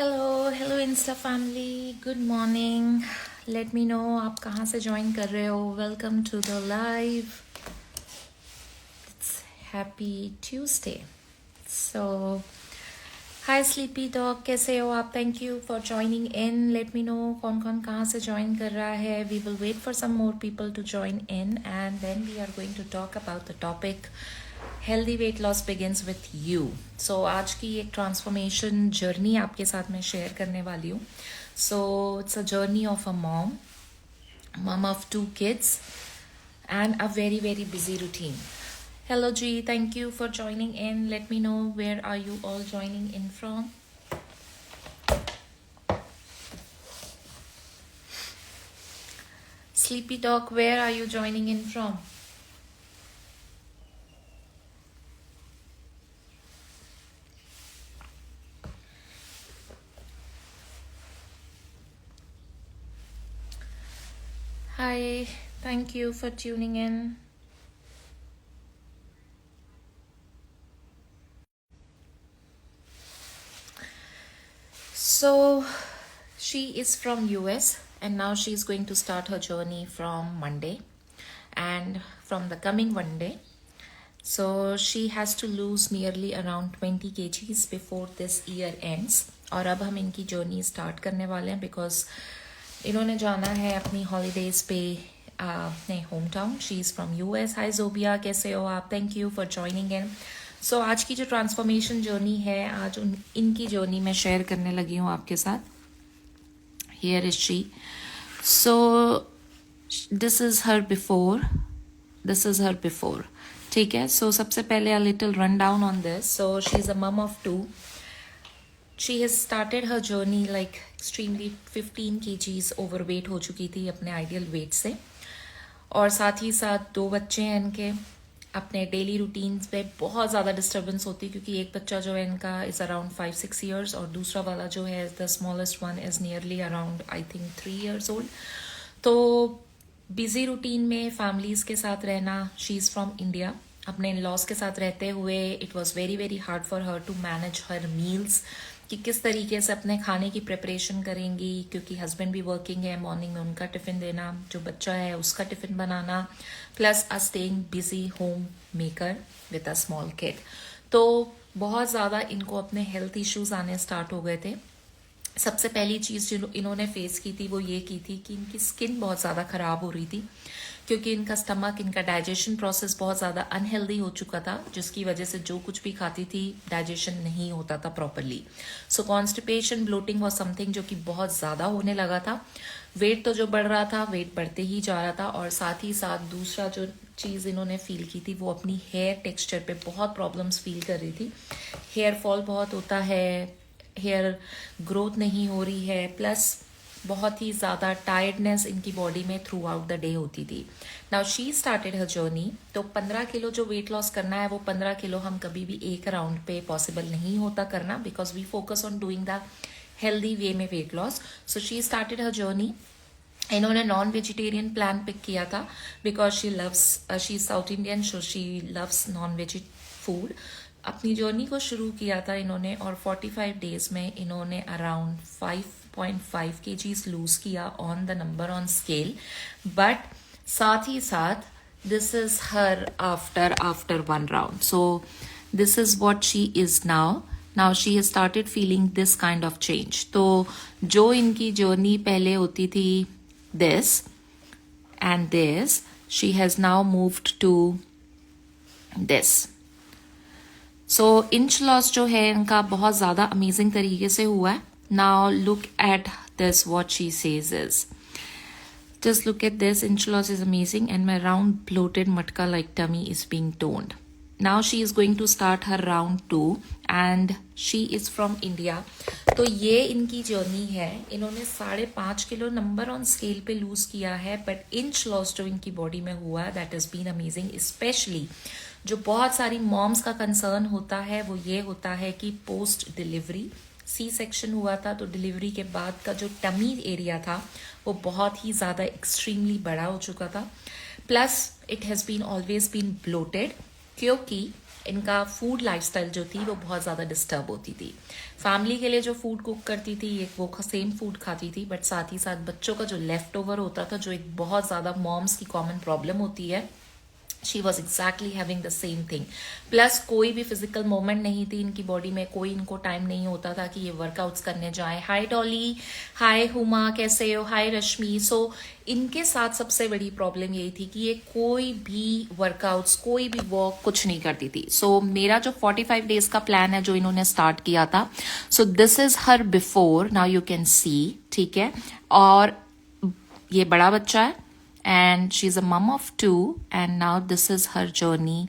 Hello insta family, good morning. Let me know आप कहाँ से ज्वाइन कर रहे हो। Welcome to the live. It's happy Tuesday. So hi sleepy dog, कैसे हो आप? Thank you for joining in. Let me know कौन कौन कहाँ से ज्वाइन कर रहा है। We will wait for some more people to join in and then we are going to talk about the topic healthy weight loss begins with you. सो आज की एक ट्रांसफॉर्मेशन जर्नी आपके साथ मैं शेयर करने वाली हूँ। So it's a journey of a mom of 2 kids and a very busy routine. Hello G, thank you for joining in. Let me know where are you all joining in from. Sleepy Dog, where are you joining in from? Hi, thank you for tuning in. So she is from US and now she is going to start her journey from Monday, and from the coming Monday, so she has to lose nearly around 20 kgs before this year ends. और अब हम इनकी journey start करने वाले हैं because इन्होंने जाना है अपनी हॉलीडेज पे अपने home town. She is from US। Hi Zobia, कैसे हो आप? Thank you for joining in. So आज की जो ट्रांसफॉर्मेशन जर्नी है, आज इनकी जर्नी मैं शेयर करने लगी हूँ आपके साथ। Here is she. So this is her before, this is her before. ठीक है, सो सबसे पहले a little run down on this. So she is a mom of 2। She has started her journey like extremely 15 kgs overweight हो चुकी थी अपने ideal weight से, और साथ ही साथ 2 बच्चे हैं इनके। अपने डेली रूटीन्स पे बहुत ज़्यादा डिस्टर्बेंस होती है क्योंकि एक बच्चा जो है इनका इज़ अराउंड 5-6 years और दूसरा वाला जो है the smallest one is nearly around I think 3 years old. तो बिजी रूटीन में फैमिलीज़ के साथ रहना। She is from India. अपने इन लॉज के साथ रहते हुए it was very hard for her to manage her meals कि किस तरीके से अपने खाने की प्रिपरेशन करेंगी, क्योंकि हस्बैंड भी वर्किंग है। मॉर्निंग में उनका टिफ़िन देना, जो बच्चा है उसका tiffin banana, plus a staying busy home maker with a small kid. तो बहुत ज़्यादा इनको अपने हेल्थ इश्यूज आने स्टार्ट हो गए थे। सबसे पहली चीज़ जो इन्होंने फेस की थी वो ये की थी कि इनकी स्किन बहुत ज़्यादा ख़राब हो रही थी क्योंकि इनका स्टमक, इनका डाइजेशन प्रोसेस बहुत ज़्यादा अनहेल्दी हो चुका था, जिसकी वजह से जो कुछ भी खाती थी डाइजेशन नहीं होता था properly. So constipation, bloating was something जो कि बहुत ज़्यादा होने लगा था। वेट तो जो बढ़ रहा था, वेट बढ़ते ही जा रहा था, और साथ ही साथ दूसरा जो चीज़ इन्होंने फील की थी वो अपनी हेयर टेक्सचर पे बहुत प्रॉब्लम्स फील कर रही थी। हेयर फॉल बहुत होता है, हेयर ग्रोथ नहीं हो रही है, प्लस बहुत ही ज़्यादा टायर्डनेस इनकी बॉडी में थ्रू आउट द डे होती थी। Now she started her journey. तो 15 किलो जो वेट लॉस करना है वो 15 किलो हम कभी भी एक राउंड पे पॉसिबल नहीं होता करना, because we focus on doing the healthy way में weight loss. So she started her journey. इन्होंने नॉन वेजिटेरियन प्लान पिक किया था because she loves, she south Indian, so she loves non veg food. अपनी journey को शुरू किया था इन्होंने, और 45 डेज में इन्होंने अराउंड 5.5 kgs लूज किया on the number on scale. But साथ ही साथ this is her after 1 round. So this is what she is now she has started feeling this kind of change. तो जो इनकी जर्नी पहले होती थी this and this, she has now moved to this. So inch loss जो है इनका बहुत ज़्यादा अमेजिंग तरीके से हुआ है। Now look at this, what she says is, just look at this, inch loss is amazing and my round bloated matka like tummy is being toned. Now she is going to start her round 2 and she is from India. तो ये इनकी journey है। इन्होंने 5.5 kilo number on scale पे loose किया है, but inch loss जो इनकी बॉडी में हुआ है that is been amazing. Specially जो बहुत सारी मॉम्स का कंसर्न होता है वो ये होता है कि पोस्ट डिलीवरी सी सेक्शन हुआ था, तो डिलीवरी के बाद का जो टमी एरिया था वो बहुत ही ज़्यादा एक्सट्रीमली बड़ा हो चुका था, plus it has been always been bloated, क्योंकि इनका फूड लाइफस्टाइल जो थी वो बहुत ज़्यादा डिस्टर्ब होती थी। फैमिली के लिए जो फूड कुक करती थी ये वो सेम फूड खाती थी, बट साथ ही साथ बच्चों का जो लेफ्ट ओवर होता था, जो एक बहुत ज़्यादा मॉम्स की कॉमन प्रॉब्लम होती है, she was exactly having the same thing. Plus कोई भी फिजिकल मोमेंट नहीं थी इनकी बॉडी में, कोई इनको टाइम नहीं होता था कि ये वर्कआउट्स करने जाए। हाय डॉली, हाय हुमा, कैसे हो, हाय रश्मि। सो इनके साथ सबसे बड़ी प्रॉब्लम यही थी कि ये कोई भी वर्कआउट्स, कोई भी वॉक कुछ नहीं करती थी। सो मेरा जो 45 डेज का प्लान है जो इन्होंने स्टार्ट किया था, सो this is her before, now you can see, ठीक है। और ये बड़ा बच्चा है and she's a mom of 2 and now this is her journey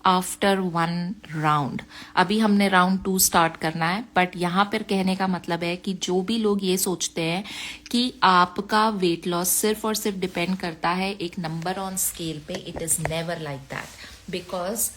after 1 round। अभी हमने राउंड 2 स्टार्ट करना है, बट यहाँ पर कहने का मतलब है कि जो भी लोग ये सोचते हैं कि आपका वेट लॉस सिर्फ और सिर्फ डिपेंड करता है एक नंबर ऑन स्केल पे, it is never like that. Because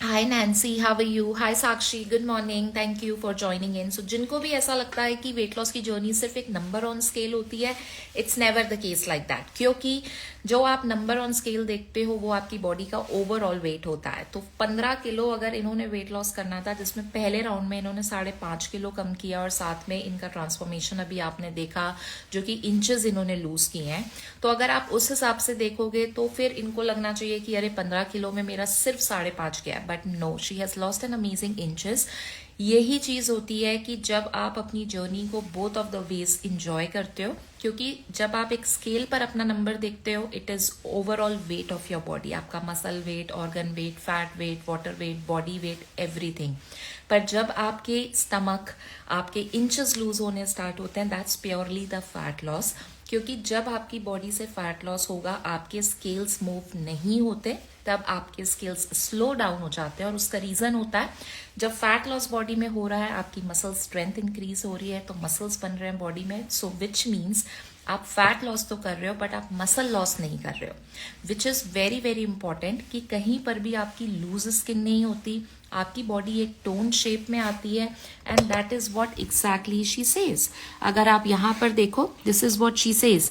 hi Nancy, how are you, hi Sakshi, good morning, thank you for joining in. So जिनको भी ऐसा लगता है कि वेट लॉस की जर्नी सिर्फ एक नंबर ऑन स्केल होती है, it's never the case like that. क्योंकि जो आप नंबर ऑन स्केल देखते हो वो आपकी बॉडी का ओवरऑल वेट होता है। तो 15 किलो अगर इन्होंने वेट लॉस करना था, जिसमें पहले राउंड में इन्होंने 5.5 किलो कम किया और साथ में इनका ट्रांसफॉर्मेशन अभी आपने देखा जो कि इंचेस इन्होंने लूज किए हैं, तो अगर आप उस हिसाब से देखोगे तो फिर इनको लगना चाहिए कि अरे 15 किलो में मेरा सिर्फ 5.5 गया है, but no, she has lost an amazing inches. यही चीज होती है कि जब आप अपनी जर्नी को both of the ways enjoy करते हो, क्योंकि जब आप एक स्केल पर अपना नंबर देखते हो, it is overall weight of your body, आपका muscle weight, organ weight, fat weight, water weight, body weight, everything. पर जब आपके स्टमक, आपके इंचेस लूज होने स्टार्ट होते हैं, that's purely the fat loss. क्योंकि जब आपकी बॉडी से फैट लॉस होगा, आपके स्केल्स मूव नहीं होते, तब आपके स्केल्स स्लो डाउन हो जाते हैं। और उसका रीजन होता है, जब फैट लॉस बॉडी में हो रहा है, आपकी मसल स्ट्रेंथ इंक्रीज हो रही है, तो मसल्स बन रहे हैं बॉडी में। सो विच मीन्स आप फैट लॉस तो कर रहे हो बट आप मसल लॉस नहीं कर रहे हो, which is very very important कि कहीं पर भी आपकी लूज स्किन नहीं होती, आपकी बॉडी एक टोन शेप में आती है। And that is what exactly she says. अगर आप यहाँ पर देखो, this is what she says,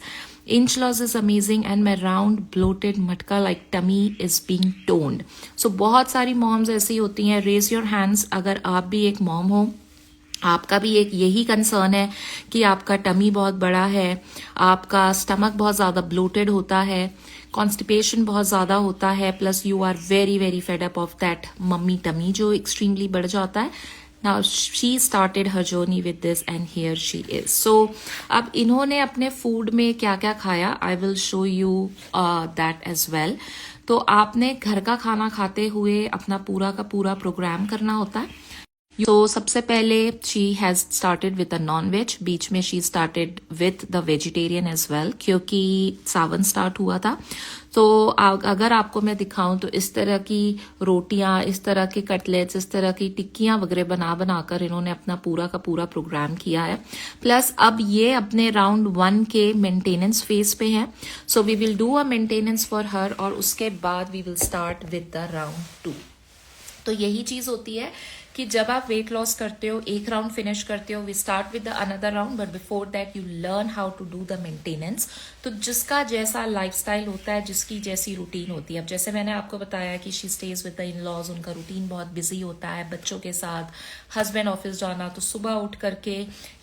inch loss is amazing and my round bloated मटका like tummy is being toned। so बहुत सारी मॉम्स ऐसी होती हैं, रेज योर हैंड्स अगर आप भी एक मॉम हो, आपका भी एक यही कंसर्न है कि आपका टमी बहुत बड़ा है, आपका स्टमक बहुत ज़्यादा ब्लोटेड होता है, कॉन्स्टिपेशन बहुत ज़्यादा होता है, plus you are very very fed up of that mummy tummy जो एक्सट्रीमली बढ़ जाता है। Now she started her journey with this and here she is। So अब इन्होंने अपने फूड में क्या क्या खाया, I will show you that as well। तो आपने घर का खाना खाते हुए अपना पूरा का पूरा प्रोग्राम करना होता है। तो सबसे पहले she has started with the non veg, बीच में she started with the vegetarian as well, क्योंकि सावन स्टार्ट हुआ था। तो अगर आपको मैं दिखाऊं तो इस तरह की रोटियां, इस तरह के कटलेट्स, इस तरह की टिक्कियां वगैरह बना बनाकर इन्होंने अपना पूरा का पूरा प्रोग्राम किया है। प्लस अब ये अपने राउंड 1 के मेंटेनेंस फेज पे है। So we will do a maintenance for her और उसके बाद we will start with the round 2। तो यही चीज होती है कि जब आप वेट लॉस करते हो, एक राउंड फिनिश करते हो, we start with the another round, but before that you learn how to do the maintenance. तो जिसका जैसा लाइफस्टाइल होता है, जिसकी जैसी रूटीन होती है, अब जैसे मैंने आपको बताया कि she stays with the in laws, उनका रूटीन बहुत बिजी होता है बच्चों के साथ, हस्बैंड ऑफिस जाना, तो सुबह उठ करके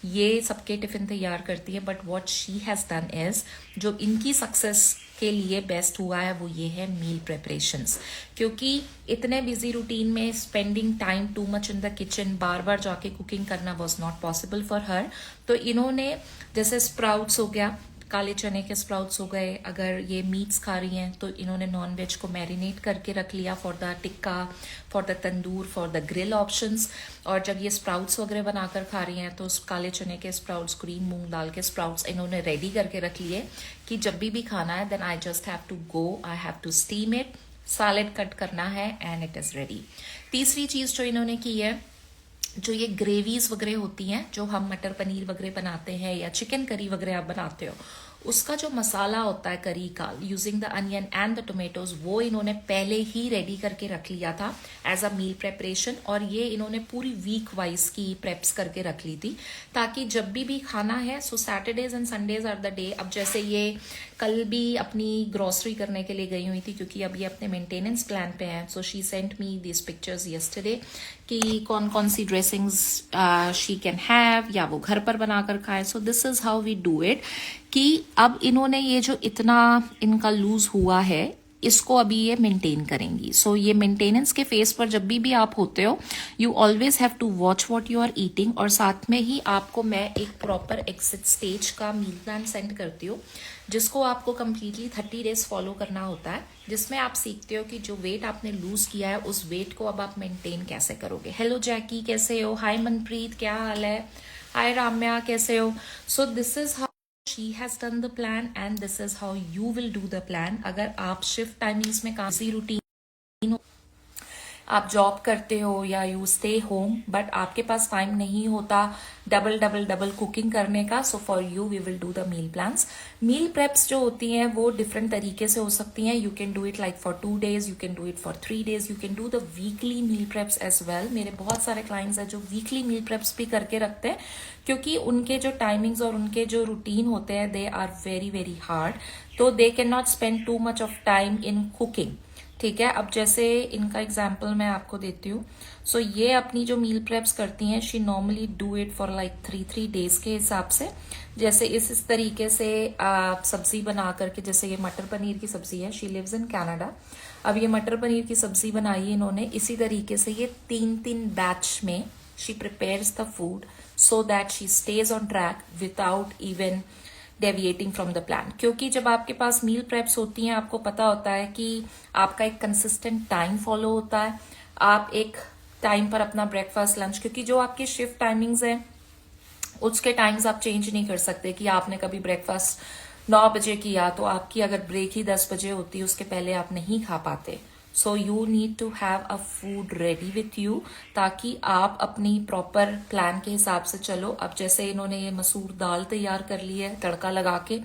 ये सबके टिफिन तैयार करती है। But what she has done is, जो इनकी सक्सेस के लिए बेस्ट हुआ है वो ये है मील प्रेपरेशंस। क्योंकि इतने बिजी रूटीन में spending time too much in the kitchen, बार बार जाके कुकिंग करना was not possible for her. तो इन्होंने जैसे स्प्राउट्स हो गया, काले चने के स्प्राउट्स हो गए, अगर ये मीट्स खा रही हैं तो इन्होंने नॉन वेज को मैरिनेट करके रख लिया for the tikka, for the tandoor, for the grill options. और जब ये स्प्राउट्स वगैरह बनाकर खा रही हैं तो उस काले चने के स्प्राउट्स, ग्रीन मूंग दाल के स्प्राउट्स इन्होंने रेडी करके रख लिए कि जब भी खाना है then I just have to go, I have to steam it, salad cut करना है एंड इट इज रेडी। तीसरी चीज जो इन्होंने की है, जो ये ग्रेवीज वगैरह होती हैं, जो हम मटर पनीर वगैरह बनाते हैं या चिकन करी वगैरह आप बनाते हो, उसका जो मसाला होता है करी का, using the onion and the tomatoes, वो इन्होंने पहले ही रेडी करके रख लिया था एज अ मील प्रेपरेशन। और ये इन्होंने पूरी वीक वाइज की प्रेप्स करके रख ली थी, ताकि जब भी खाना है, so Saturdays and Sundays are the day. अब जैसे ये कल भी अपनी ग्रोसरी करने के लिए गई हुई थी, क्योंकि अब ये अपने मेंटेनेंस प्लान पे है। So she sent me this pictures yesterday कि कौन कौन सी ड्रेसिंग्स शी कैन हैव, या वो घर पर बनाकर खाए। So this is how we do it, कि अब इन्होंने ये जो इतना इनका लूज हुआ है, इसको अभी ये मेंटेन करेंगी। सो ये मेंटेनेंस के फेस पर जब भी आप होते हो, you always have to watch what you are eating. और साथ में ही आपको मैं एक प्रॉपर एग्जिट स्टेज का मील प्लान सेंड करती हूँ, जिसको आपको कंप्लीटली 30 डेज फॉलो करना होता है, जिसमें आप सीखते हो कि जो वेट आपने लूज किया है, उस वेट को अब आप मेंटेन कैसे करोगे। हेलो जैकी, कैसे हो? हाय मनप्रीत, क्या हाल है? हाय राम्या, कैसे हो? सो this is how she has done the plan and this is how you will do the plan। अगर आप शिफ्ट टाइमिंग्स में काफी रूटीन, आप जॉब करते हो या यू स्टे होम, बट आपके पास टाइम नहीं होता डबल डबल डबल कुकिंग करने का, so for you we will do the meal plans. Meal preps जो होती हैं वो डिफरेंट तरीके से हो सकती हैं। You can do it like for 2 days, you can do it for 3 days, you can do the weekly meal preps as well. मेरे बहुत सारे क्लाइंट्स हैं जो वीकली मील प्रेप्स भी करके रखते हैं, क्योंकि उनके जो टाइमिंग्स और उनके जो रूटीन होते हैं, they are very very hard, तो they can not spend too much of time in cooking. ठीक है, अब जैसे इनका एग्जाम्पल मैं आपको देती हूँ। सो ये अपनी जो मील प्रेप्स करती हैं, she normally do it for like 3 days के हिसाब से। जैसे इस तरीके से सब्जी बना करके, जैसे ये मटर पनीर की सब्जी है, शी लिव्स इन कनाडा। अब ये मटर पनीर की सब्जी बनाई है इन्होंने, इसी तरीके से ये 3 बैच में she prepares the food, so that she stage on track without even deviating from the plan. क्योंकि जब आपके पास मील प्रेप्स होती हैं, आपको पता होता है कि आपका एक कंसिस्टेंट टाइम फॉलो होता है। आप एक टाइम पर अपना ब्रेकफास्ट, लंच, क्योंकि जो आपकी शिफ्ट टाइमिंग्स हैं उसके टाइम्स आप चेंज नहीं कर सकते कि आपने कभी ब्रेकफास्ट 9 बजे किया तो आपकी अगर ब्रेक ही 10 बजे होती, उसके पहले आप नहीं खा पाते। So you need to have a food ready with you, ताकि आप अपनी प्रॉपर प्लान के हिसाब से चलो। अब जैसे इन्होंने ये मसूर दाल तैयार कर ली है तड़का लगा के,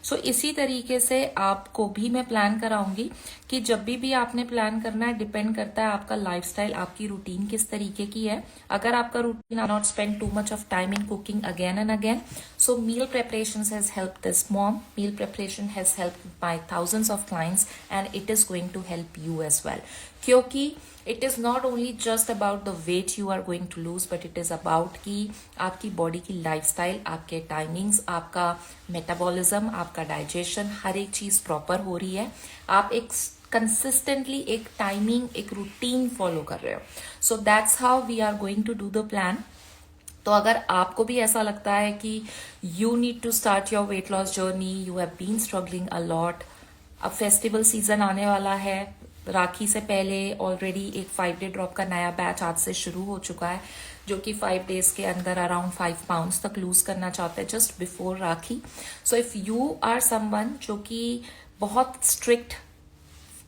सो इसी तरीके से आपको भी मैं प्लान कराऊंगी कि जब भी आपने प्लान करना है, डिपेंड करता है आपका लाइफस्टाइल, आपकी रूटीन किस तरीके की है। अगर आपका routine are not spend too much of time in cooking again and again, so meal preparation has help this mom, meal preparation has help my thousands of clients and it is going to help you as well. क्योंकि it is not only just about the weight you are going to lose, but it is about कि आपकी body की lifestyle, आपके timings, आपका metabolism, आपका digestion, हर एक चीज proper हो रही है। आप एक कंसिस्टेंटली एक टाइमिंग, एक रूटीन फॉलो कर रहे हो। So that's how we are going to do the plan. तो अगर आपको भी ऐसा लगता है कि you need to start your weight loss journey, you have been struggling a lot, अब फेस्टिवल सीजन आने वाला है, राखी से पहले ऑलरेडी एक 5 day ड्रॉप का नया बैच आज से शुरू हो चुका है, जो कि 5 days के अंदर अराउंड 5 pounds तक लूज करना चाहते हैं just before Rakhi. So if you are someone जो कि बहुत स्ट्रिक्ट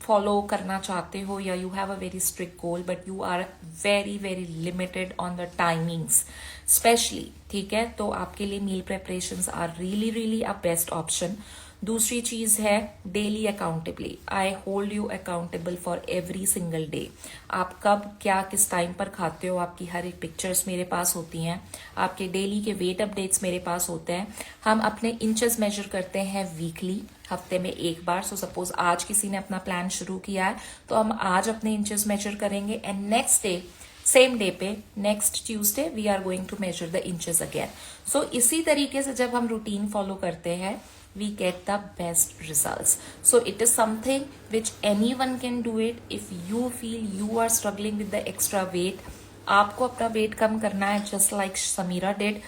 फॉलो करना चाहते हो, या you have a very strict goal but you are very very limited on the timings specially, ठीक है, तो आपके लिए meal preparations are really really a best option. दूसरी चीज है daily accountably, I hold you accountable for every single day. आप कब क्या किस टाइम पर खाते हो, आपकी हर एक पिक्चर्स मेरे पास होती हैं, आपके डेली के वेट अपडेट्स मेरे पास होते हैं। हम अपने इंचेस मेजर करते हैं वीकली, हफ्ते में एक बार। सो सपोज आज किसी ने अपना प्लान शुरू किया है, तो हम आज अपने इंचेस मेजर करेंगे and next day, same day पे, next Tuesday we are going to measure the inches again. So इसी तरीके से जब हम रूटीन फॉलो करते हैं, we get the best results. So it is something which anyone can do it. If you feel you are struggling with the extra weight, आपको अपना wait कम करना है, just like Samira did,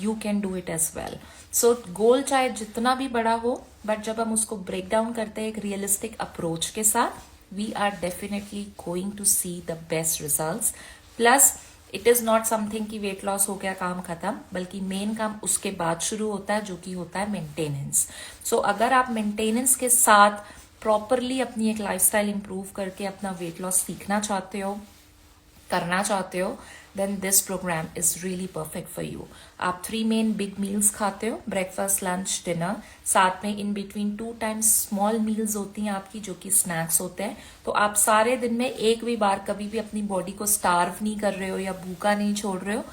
you can do it as well. So गोल चाहे जितना भी बड़ा हो, but जब हम उसको ब्रेक डाउन करते हैं एक रियलिस्टिक अप्रोच के साथ, we are definitely going to see the best results. Plus it is not something कि वेट लॉस हो गया काम खत्म, बल्कि मेन काम उसके बाद शुरू होता है, जो कि होता है मेंटेनेंस। सो अगर आप मेंटेनेंस के साथ प्रॉपरली अपनी एक लाइफस्टाइल इंप्रूव करके अपना वेट लॉस सीखना चाहते हो, करना चाहते हो, then this program is really perfect for you. आप 3 मेन बिग मील्स खाते हो, ब्रेकफास्ट, लंच, डिनर, साथ में in between 2 times small meals होती हैं आपकी, जो कि स्नैक्स होते हैं। तो आप सारे दिन में एक भी बार कभी भी अपनी बॉडी को स्टार्व नहीं कर रहे हो या भूखा नहीं छोड़ रहे हो।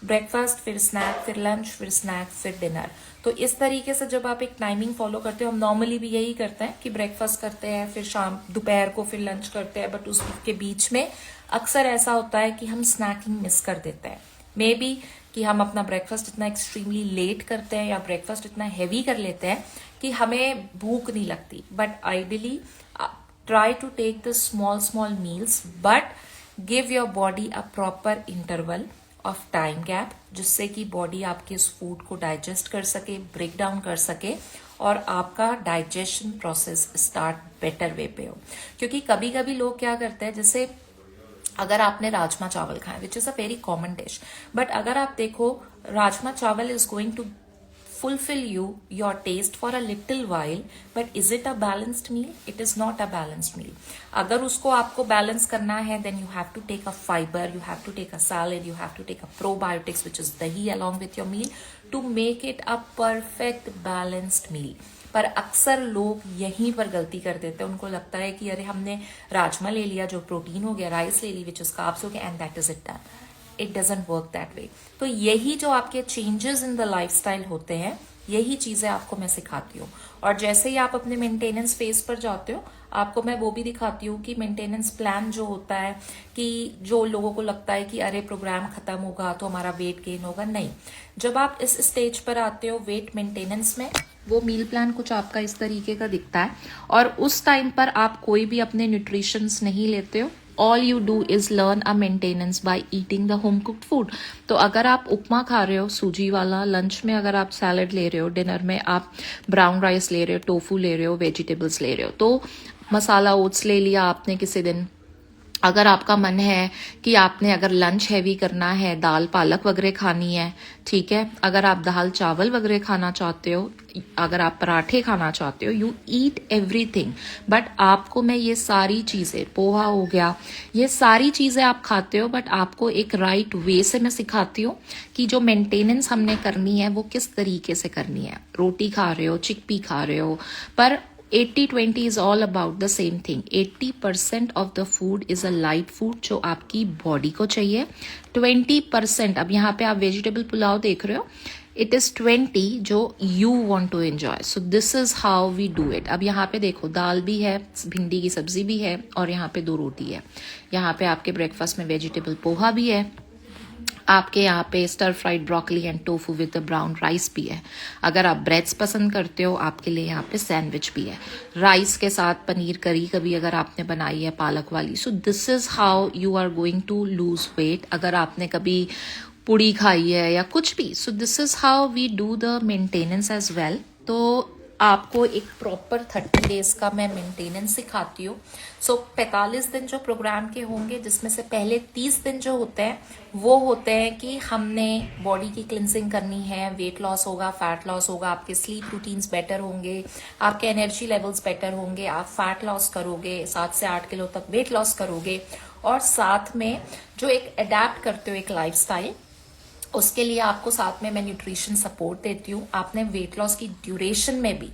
ब्रेकफास्ट, फिर स्नैक, फिर लंच, फिर स्नैक, फिर डिनर। तो इस तरीके से जब आप एक टाइमिंग फॉलो करते हो, हम नॉर्मली भी यही करते हैं कि ब्रेकफास्ट करते हैं, फिर शाम दोपहर को फिर लंच करते हैं, बट उसके बीच में अक्सर ऐसा होता है कि हम स्नैकिंग मिस कर देते हैं। मे बी कि हम अपना ब्रेकफास्ट इतना एक्सट्रीमली लेट करते हैं या ब्रेकफास्ट इतना हैवी कर लेते हैं कि हमें भूख नहीं लगती। But ideally try to take the small small meals, but give your body a proper interval of time gap, जिससे कि बॉडी आपके उस फूड को डाइजेस्ट कर सके, ब्रेक डाउन कर सके, और आपका digestion process start better way पे हो। क्योंकि कभी कभी लोग क्या करते हैं, जैसे अगर आपने राजमा चावल खाए, which is a very common dish, but अगर आप देखो rajma chawal is going to fulfill your taste for a little while, but is it a balanced meal? It is not a balanced meal. अगर उसको आपको बैलेंस करना है, then you have to take a fiber, you have to take a salad, you have to take a probiotics, which is dahi, along with your meal to make it a perfect balanced meal. पर अक्सर लोग यहीं पर गलती कर देते हैं। उनको लगता है कि अरे हमने राजमा ले लिया जो प्रोटीन हो गया, राइस ले ली विच इज कार्ब्स हो गया, and that is it done. It doesn't work that way. तो यही जो आपके चेंजेस इन द लाइफस्टाइल होते हैं, यही चीजें आपको मैं सिखाती हूँ। और जैसे ही आप अपने मेंटेनेंस फेज पर जाते हो, आपको मैं वो भी दिखाती हूँ कि मेंटेनेंस प्लान जो होता है, कि जो लोगों को लगता है कि अरे प्रोग्राम खत्म होगा तो हमारा वेट गेन होगा, नहीं। जब आप इस स्टेज पर आते हो वेट मेंटेनेंस में, वो मील प्लान कुछ आपका इस तरीके का दिखता है, और उस टाइम पर आप कोई भी अपने न्यूट्रिशंस नहीं लेते हो। All you do is learn a maintenance by eating the home cooked food. तो अगर आप उपमा खा रहे हो सूजी वाला, लंच में अगर आप सैलड ले रहे हो, डिनर में आप ब्राउन राइस ले रहे हो, टोफू ले रहे हो, वेजिटेबल्स ले रहे हो, तो मसाला ओट्स ले लिया आपने किसी दिन। अगर आपका मन है कि आपने अगर लंच हैवी करना है, दाल पालक वगैरह खानी है, ठीक है। अगर आप दाल चावल वगैरह खाना चाहते हो, अगर आप पराठे खाना चाहते हो, यू ईट एवरीथिंग। बट आपको मैं ये सारी चीजें, पोहा हो गया, ये सारी चीजें आप खाते हो, बट आपको एक राइट वे से मैं सिखाती हूँ कि जो मेंटेनेंस हमने करनी है वो किस तरीके से करनी है। रोटी खा रहे हो, चिकपी खा रहे हो, पर 80-20 is all about the same thing. 80% of the food is a light food जो आपकी बॉडी को चाहिए। 20%, अब यहाँ पे आप वेजिटेबल पुलाव देख रहे हो, इट इज 20 जो you want to enjoy. So this is how we do it. अब यहाँ पे देखो दाल भी है, भिंडी की सब्जी भी है, और यहाँ पे 2 रोटी है। यहाँ पे आपके ब्रेकफास्ट में वेजिटेबल पोहा भी है, आपके यहाँ पे stir fried broccoli and tofu with the brown rice भी है। अगर आप ब्रेड्स पसंद करते हो, आपके लिए यहाँ पे सैंडविच भी है, राइस के साथ पनीर करी कभी अगर आपने बनाई है पालक वाली। So this is how you are going to lose weight. अगर आपने कभी पूड़ी खाई है या कुछ भी, so this is how we do the maintenance as well. तो आपको एक प्रॉपर 30 डेज का मैं मेंटेनेंस सिखाती हूँ। सो 45 दिन जो प्रोग्राम के होंगे, जिसमें से पहले 30 दिन जो होते हैं वो होते हैं कि हमने बॉडी की क्लिनजिंग करनी है, वेट लॉस होगा, फैट लॉस होगा, आपके स्लीप रूटीन्स बेटर होंगे, आपके एनर्जी लेवल्स बेटर होंगे, आप फैट लॉस करोगे, 7 से 8 किलो तक वेट लॉस करोगे, और साथ में जो एक अडेप्ट करते हो एक लाइफस्टाइल, उसके लिए आपको साथ में मैं न्यूट्रिशन सपोर्ट देती हूँ। आपने वेट लॉस की ड्यूरेशन में भी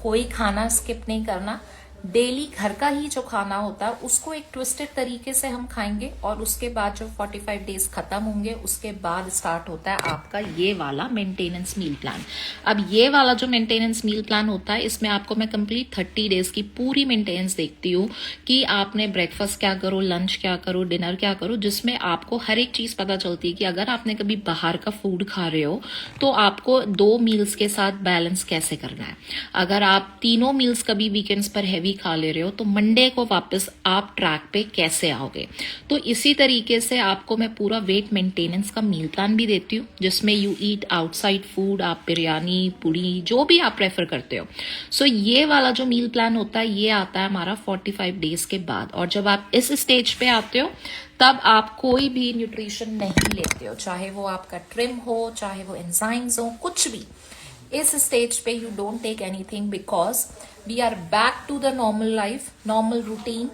कोई खाना स्किप नहीं करना। डेली घर का ही जो खाना होता है उसको एक ट्विस्टेड तरीके से हम खाएंगे, और उसके बाद जो 45 डेज खत्म होंगे उसके बाद स्टार्ट होता है आपका ये वाला मेंटेनेंस मील प्लान। अब ये वाला जो मेंटेनेंस मील प्लान होता है, इसमें आपको मैं कंप्लीट 30 डेज की पूरी मेंटेनेंस देखती हूँ कि आपने ब्रेकफास्ट क्या करो, लंच क्या करो, डिनर क्या करो, जिसमें आपको हर एक चीज पता चलती है कि अगर आपने कभी बाहर का फूड खा रहे हो तो आपको 2 मील्स के साथ बैलेंस कैसे करना है। अगर आप तीनों मील्स कभी वीकेंड्स पर हैवी खा ले रहे हो तो मंडे को वापस आप ट्रैक पे कैसे आओगे। तो इसी तरीके से आपको मैं पूरा वेट मेंटेनेंस का मील प्लान भी देती हूँ, जिसमें यू ईट आउटसाइड फूड, आप बिरयानी, पूड़ी, जो भी आप प्रेफर करते हो। सो ये वाला जो मील प्लान होता है ये आता है हमारा 45 डेज के बाद। और जब आप इस स्टेज पे आते हो तब आप कोई भी न्यूट्रिशन नहीं लेते हो, चाहे वो आपका ट्रिम हो, चाहे वो एंजाइम्स हो, कुछ भी। इस स्टेज पे you don't take anything, because we are back to the normal life, normal routine,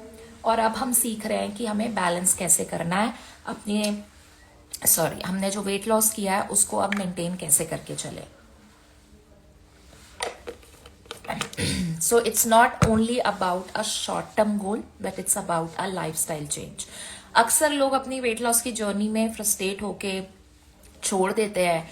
और अब हम सीख रहे हैं कि हमें बैलेंस कैसे करना है अपने, हमने जो वेट लॉस किया है उसको अब मेंटेन कैसे करके चले. So it's not only about a short term goal, but it's about a lifestyle change. अक्सर लोग अपनी वेट लॉस की जर्नी में फ्रस्ट्रेट होके छोड़ देते हैं,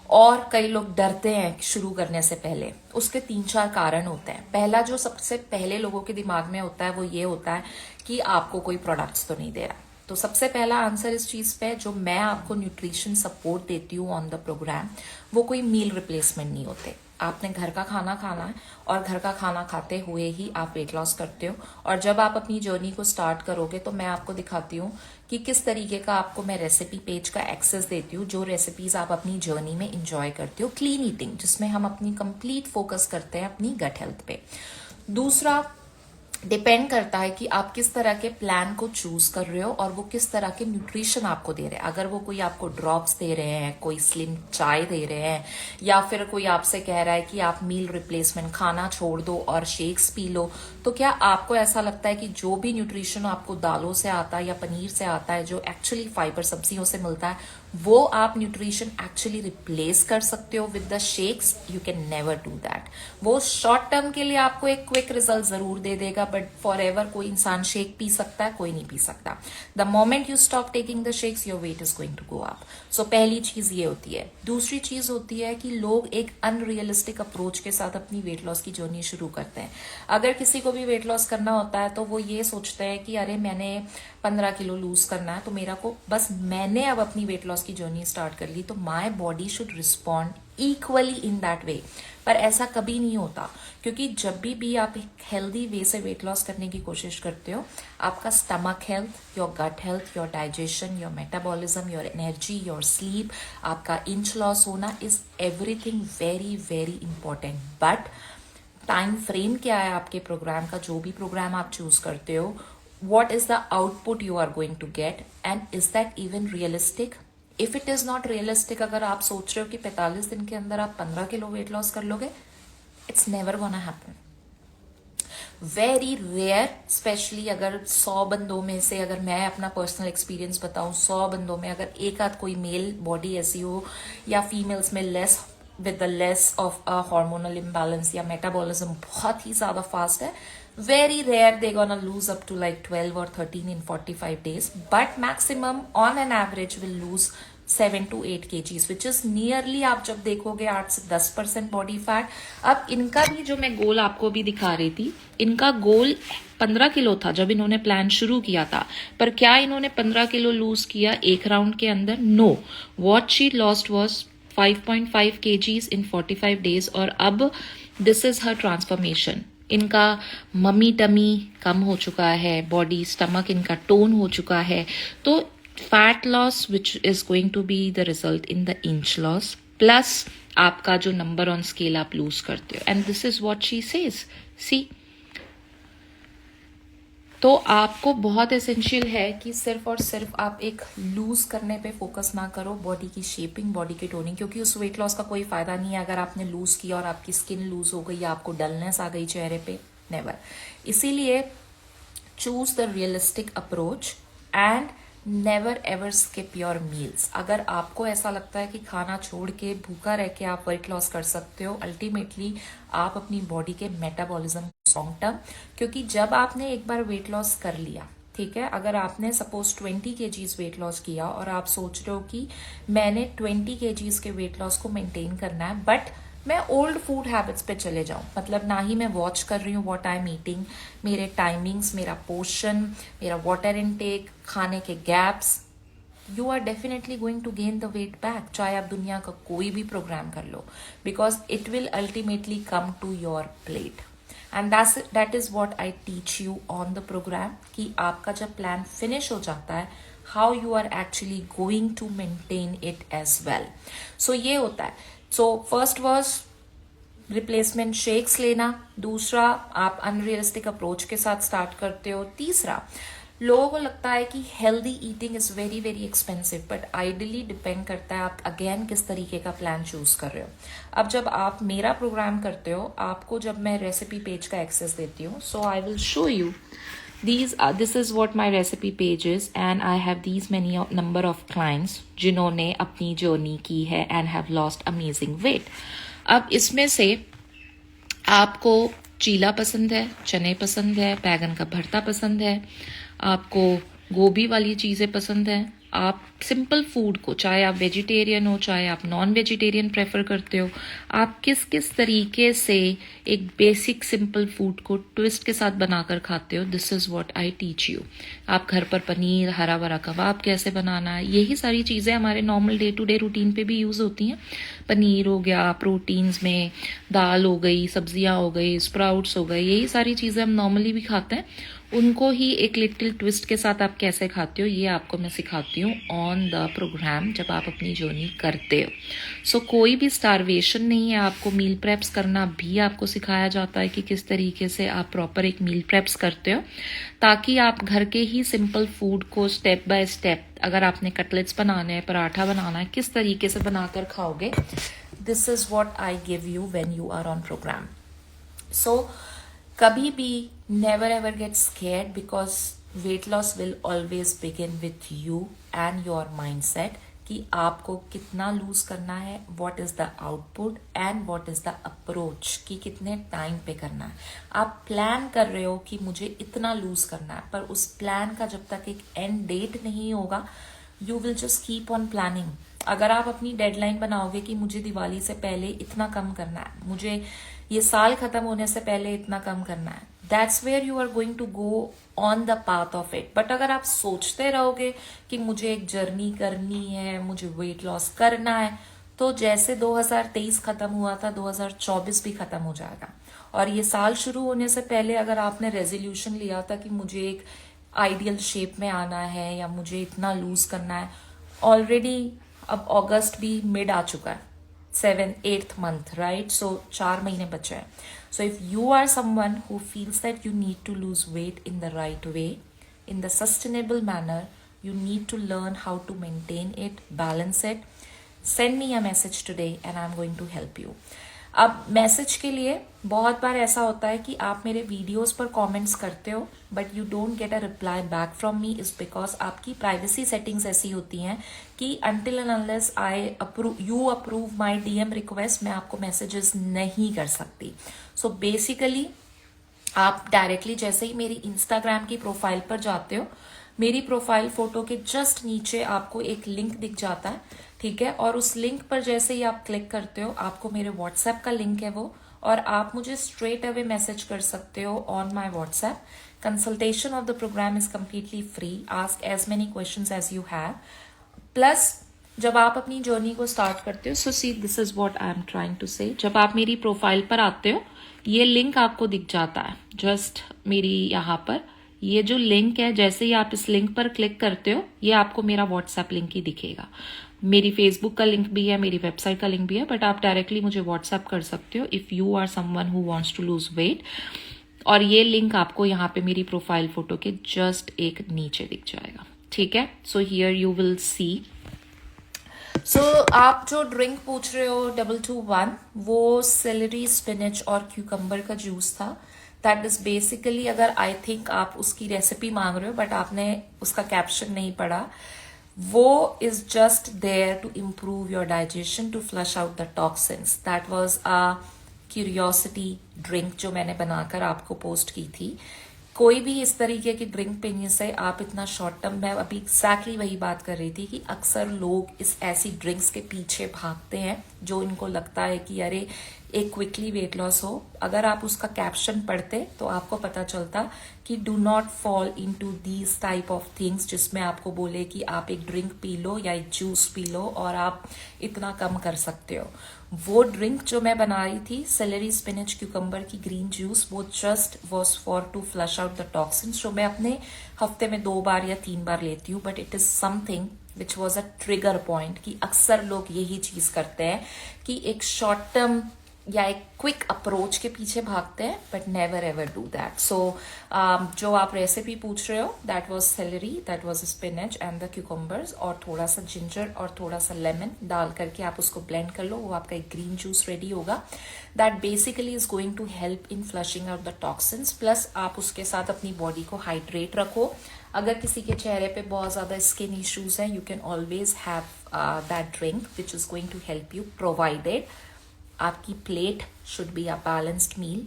और कई लोग डरते हैं शुरू करने से पहले. उसके 3-4 कारण होते हैं. पहला जो सबसे पहले लोगों के दिमाग में होता है वो ये होता है कि आपको कोई प्रोडक्ट्स तो नहीं दे रहा. तो सबसे पहला आंसर इस चीज पे, जो मैं आपको न्यूट्रिशन सपोर्ट देती हूँ ऑन द प्रोग्राम, वो कोई मील रिप्लेसमेंट नहीं होते. आपने घर का खाना खाना है, और घर का खाना खाते हुए ही आप वेट लॉस करते हो. और जब आप अपनी जर्नी को स्टार्ट करोगे तो मैं आपको दिखाती हूँ कि किस तरीके का आपको मैं रेसिपी पेज का एक्सेस देती हूँ, जो रेसिपीज आप अपनी जर्नी में इंजॉय करते हो. क्लीन ईटिंग, जिसमें हम अपनी कंप्लीट फोकस करते हैं अपनी गट हेल्थ पे. दूसरा, डिपेंड करता है कि आप किस तरह के प्लान को चूज कर रहे हो और वो किस तरह के न्यूट्रिशन आपको दे रहे हैं. अगर वो कोई आपको ड्रॉप्स दे रहे हैं, कोई स्लिम चाय दे रहे हैं, या फिर कोई आपसे कह रहा है कि आप मील रिप्लेसमेंट खाना छोड़ दो और शेक्स पी लो, तो क्या आपको ऐसा लगता है कि जो भी न्यूट्रिशन आपको दालों से आता है या पनीर से आता है, जो एक्चुअली फाइबर सब्जियों से मिलता है, वो आप न्यूट्रिशन एक्चुअली रिप्लेस कर सकते हो with the shakes? You can never do that. वो शॉर्ट टर्म के लिए आपको एक क्विक रिजल्ट जरूर दे देगा, बट फॉर एवर कोई इंसान शेक पी सकता है, कोई नहीं पी सकता. The moment you stop taking the shakes, your weight is going to go up. So पहली चीज ये होती है. दूसरी चीज होती है कि लोग एक अनरियलिस्टिक अप्रोच के साथ अपनी वेट लॉस की जर्नी शुरू करते हैं. अगर किसी को भी वेट लॉस करना होता है तो वो ये सोचते हैं कि अरे मैंने 15 किलो लूज करना है, तो मेरा को बस, मैंने अब अपनी वेट लॉस की जर्नी स्टार्ट कर ली, तो my body should respond equally in that way. पर ऐसा कभी नहीं होता, क्योंकि जब भी आप एक हेल्दी वे से वेट लॉस करने की कोशिश करते हो, आपका stomach health, your gut health, your digestion, your metabolism, your energy, your sleep, आपका इंच लॉस होना is everything very very important. But time frame क्या है आपके प्रोग्राम का, जो भी प्रोग्राम आप चूज करते हो, what is the output you are going to get, and is that even realistic? If it is not realistic, अगर आप सोच रहे हो कि 45 दिन के अंदर आप 15 किलो वेट लॉस कर लोगे, it's never gonna happen. Very rare, specially अगर 100 बंदों में से, अगर मैं अपना पर्सनल एक्सपीरियंस बताऊं, 100 बंदों में अगर एक आध कोई मेल बॉडी ऐसी हो, या फीमेल्स में less, with the less of a hormonal imbalance या मेटाबॉलिज्म बहुत ही ज्यादा फास्ट है, very rare they're gonna lose up to like 12 or 13 in 45 days, but maximum on an average will lose 7 to 8 kgs, which is nearly, आप जब देखोगे 8 से 10% body fat. अब इनका भी, जो मैं गोल आपको भी दिखा रही थी, इनका गोल 15 किलो था जब इन्होंने प्लान शुरू किया था. पर क्या इन्होंने 15 किलो लूज किया एक राउंड के अंदर? No. What she lost was 5.5 kgs in 45 days. और अब दिस इज हर ट्रांसफॉर्मेशन. इनका मम्मी टमी कम हो चुका है, बॉडी स्टमक इनका टोन हो चुका है. तो fat loss which is going to be the result in the inch loss, plus आपका जो नंबर ऑन स्केल आप लूज करते हो. And this is what she says. See, तो आपको बहुत एसेंशियल है कि सिर्फ और सिर्फ आप एक लूज करने पे फोकस ना करो, बॉडी की शेपिंग, बॉडी की टोनिंग, क्योंकि उस वेट लॉस का कोई फायदा नहीं है अगर आपने लूज किया और आपकी स्किन लूज हो गई या आपको डलनेस आ गई चेहरे पे. नेवर. इसीलिए choose the realistic approach and never ever skip your meals. अगर आपको ऐसा लगता है कि खाना छोड़ के भूखा रह के आप वेट लॉस कर सकते हो, अल्टीमेटली आप अपनी बॉडी के मेटाबॉलिज्म लॉन्ग टर्म, क्योंकि जब आपने एक बार वेट लॉस कर लिया, ठीक है, अगर आपने सपोज 20 kgs वेट लॉस किया और आप सोच रहे हो कि मैंने 20 kgs के वेट लॉस को मेंटेन करना है, बट मैं ओल्ड फूड हैबिट्स पे चले जाऊं, मतलब ना ही मैं वॉच कर रही हूँ व्हाट आई एम ईटिंग, मेरे टाइमिंग्स, मेरा पोर्शन, मेरा वाटर इनटेक, खाने के gaps, you are definitely going to gain the weight back, चाहे आप दुनिया का कोई भी प्रोग्राम कर लो, because it will ultimately come to your plate. And that is what I teach you on the programme, कि आपका जब प्लान फिनिश हो जाता है, how you are actually going to maintain it as well. So ये होता है. So first was replacement shakes लेना. दूसरा, आप अनरियलिस्टिक अप्रोच के साथ स्टार्ट करते हो. तीसरा, लोगों को लगता है कि healthy eating is very very expensive, but ideally depend करता है आप अगेन किस तरीके का प्लान चूज कर रहे हो. अब जब आप मेरा प्रोग्राम करते हो, आपको जब मैं रेसिपी पेज का एक्सेस देती हूँ, so I will show you This is what my recipe page is, and I have these many number of clients जिन्होंने अपनी जर्नी की है and have lost amazing weight. अब इसमें से आपको चीला पसंद है, चने पसंद है, बैगन का भरता पसंद है, आपको गोभी वाली चीज़ें पसंद है, आप सिंपल फूड को, चाहे आप वेजिटेरियन हो चाहे आप नॉन वेजिटेरियन प्रेफर करते हो, आप किस किस तरीके से एक बेसिक सिंपल फूड को ट्विस्ट के साथ बनाकर खाते हो, this is what I teach you. आप घर पर पनीर, हरा भरा कबाब कैसे बनाना है, यही सारी चीज़ें हमारे normal day to day routine पे भी यूज़ होती हैं. पनीर हो गया, प्रोटीन्स में दाल हो गई, सब्जियां हो गई, स्प्राउट्स हो गए, यही सारी चीज़ें हम नॉर्मली भी खाते हैं. उनको ही एक लिटिल ट्विस्ट के साथ आप कैसे खाते हो, ये आपको मैं सिखाती हूँ ऑन द प्रोग्राम जब आप अपनी जर्नी करते हो. सो कोई भी स्टारवेशन नहीं है. आपको मील प्रेप्स करना भी आपको सिखाया जाता है कि किस तरीके से आप प्रॉपर एक मील प्रेप्स करते हो, ताकि आप घर के ही सिंपल फूड को स्टेप बाय स्टेप, अगर आपने कटलेट्स बनाने हैं, पराठा बनाना है, किस तरीके से बनाकर खाओगे. This is what I give you when you are on programme. So कभी भी never ever get scared, because weight loss will always begin with you and your mindset कि आपको कितना लूज करना है, what is the output and what is the approach कि कितने time पे करना है. आप प्लान कर रहे हो कि मुझे इतना लूज करना है, पर उस प्लान का जब तक एक एंड डेट नहीं होगा, you will just keep on planning. अगर आप अपनी डेडलाइन बनाओगे कि मुझे दिवाली से पहले इतना कम करना है, मुझे ये साल खत्म होने से पहले इतना कम करना है, that's where you are going to go on the path of it. But अगर आप सोचते रहोगे कि मुझे एक जर्नी करनी है, मुझे वेट लॉस करना है, तो जैसे 2023 खत्म हुआ था, 2024 भी खत्म हो जाएगा. और ये साल शुरू होने से पहले अगर आपने रेजोल्यूशन लिया था कि मुझे एक आइडियल शेप में आना है या मुझे इतना लूज करना है, ऑलरेडी अब अगस्त भी मिड आ चुका है, 7th-8th month, right? So 4 महीने बचे हैं. So if you are someone who feels that you need to lose weight in the right way, in the sustainable manner, you need to learn how to maintain it, balance it, send me a message today and I'm going to help you. अब message के लिए बहुत बार ऐसा होता है कि आप मेरे वीडियोस पर कमेंट्स करते हो but you don't get a reply back from me, is because आपकी प्राइवेसी सेटिंग्स ऐसी होती हैं कि until and unless you approve my DM request, मैं आपको मैसेजेस नहीं कर सकती. सो बेसिकली आप डायरेक्टली जैसे ही मेरी इंस्टाग्राम की प्रोफाइल पर जाते हो, मेरी प्रोफाइल फोटो के जस्ट नीचे आपको एक लिंक दिख जाता है, ठीक है, और उस लिंक पर जैसे ही आप क्लिक करते हो, आपको मेरे व्हाट्सएप का लिंक है वो, और आप मुझे स्ट्रेट अवे मैसेज कर सकते हो on my WhatsApp. Consultation of the programme is completely free. Ask as many questions as you have. Plus जब आप अपनी जर्नी को स्टार्ट करते हो, so see this is what I am trying to say, जब आप मेरी प्रोफाइल पर आते हो, ये लिंक आपको दिख जाता है जस्ट मेरी यहाँ पर. ये जो लिंक है, जैसे ही आप इस लिंक पर क्लिक करते हो, ये आपको मेरा व्हाट्सएप लिंक ही दिखेगा. मेरी फेसबुक का लिंक भी है, मेरी वेबसाइट का लिंक भी है, बट आप डायरेक्टली मुझे व्हाट्सएप कर सकते हो if you are someone who wants to lose weight. और ये लिंक आपको यहाँ पे मेरी प्रोफाइल फोटो के जस्ट एक नीचे दिख जाएगा, ठीक है. So here you will see. So आप जो ड्रिंक पूछ रहे हो 221, वो सेलेरी, स्पिनच और क्यूकम्बर का जूस था. दैट इज बेसिकली, अगर आई थिंक आप उसकी रेसिपी मांग रहे हो बट आपने उसका कैप्शन नहीं पढ़ा, वो is just there to improve your digestion, to flush out the toxins. That was a curiosity drink जो मैंने बनाकर आपको पोस्ट की थी. कोई भी इस तरीके की ड्रिंक पीने से आप इतना शॉर्ट टर्म, मैं अभी एग्जैक्टली वही बात कर रही थी कि अक्सर लोग इस ऐसी ड्रिंक्स के पीछे भागते हैं जो इनको लगता है कि अरे एक क्विकली वेट लॉस हो. अगर आप उसका कैप्शन पढ़ते तो आपको पता चलता कि do not fall into these type of things, जिसमें आपको बोले कि आप एक ड्रिंक पी लो या एक जूस पी लो और आप इतना कम कर सकते हो. वो ड्रिंक जो मैं बना रही थी, सेलेरी, स्पिनच, क्यूकम्बर की ग्रीन जूस, वो just was for to flush out the toxins, जो मैं अपने हफ्ते में 2 बार या 3 बार लेती हूँ. But it is something which was a trigger point कि अक्सर लोग यही चीज करते हैं कि एक शॉर्ट टर्म या एक क्विक अप्रोच के पीछे भागते हैं, but never ever do that. So जो आप रेसिपी पूछ रहे हो, that was celery, that was spinach and the cucumbers, और थोड़ा सा जिंजर और थोड़ा सा लेमन डाल करके आप उसको ब्लेंड कर लो. वो आपका एक ग्रीन जूस रेडी होगा. That basically is going to help in flushing out the toxins. Plus आप उसके साथ अपनी बॉडी को हाइड्रेट रखो. अगर किसी के चेहरे पे बहुत ज़्यादा स्किन इश्यूज हैं, you can always have that drink which is going to help you, provided आपकी plate should be a balanced meal,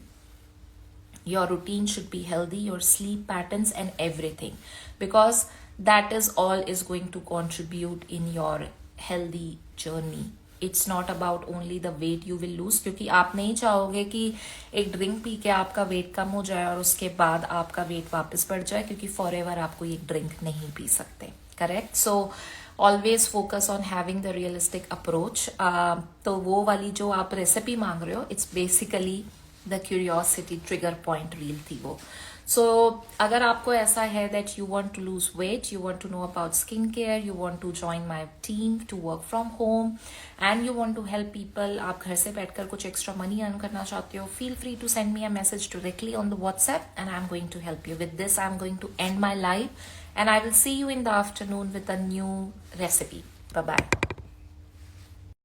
your routine should be healthy, your sleep patterns and everything, because that is all is going to contribute in your healthy journey. It's not about only the weight you will lose, क्योंकि आप नहीं चाहोगे कि एक drink P के आपका wait कम हो जाए और उसके बाद आपका वेट वापस बढ़ जाए, क्योंकि फॉर एवर आपको ये ड्रिंक नहीं पी सकते. Correct. So always focus on having the realistic approach. तो वो वाली जो आप रेसिपी मांग रहे हो, it's basically the curiosity trigger point reel थी वो. सो अगर आपको ऐसा है that you want to lose weight, you want to know about skin care, you want to join my team to work from home and you want to help people, आप घर से बैठकर कुछ एक्स्ट्रा मनी अर्न करना चाहते हो, feel free to send me a message directly on the WhatsApp and I am going to help you. With this I am going to end my live and I will see you in the afternoon with a new recipe. Bye bye.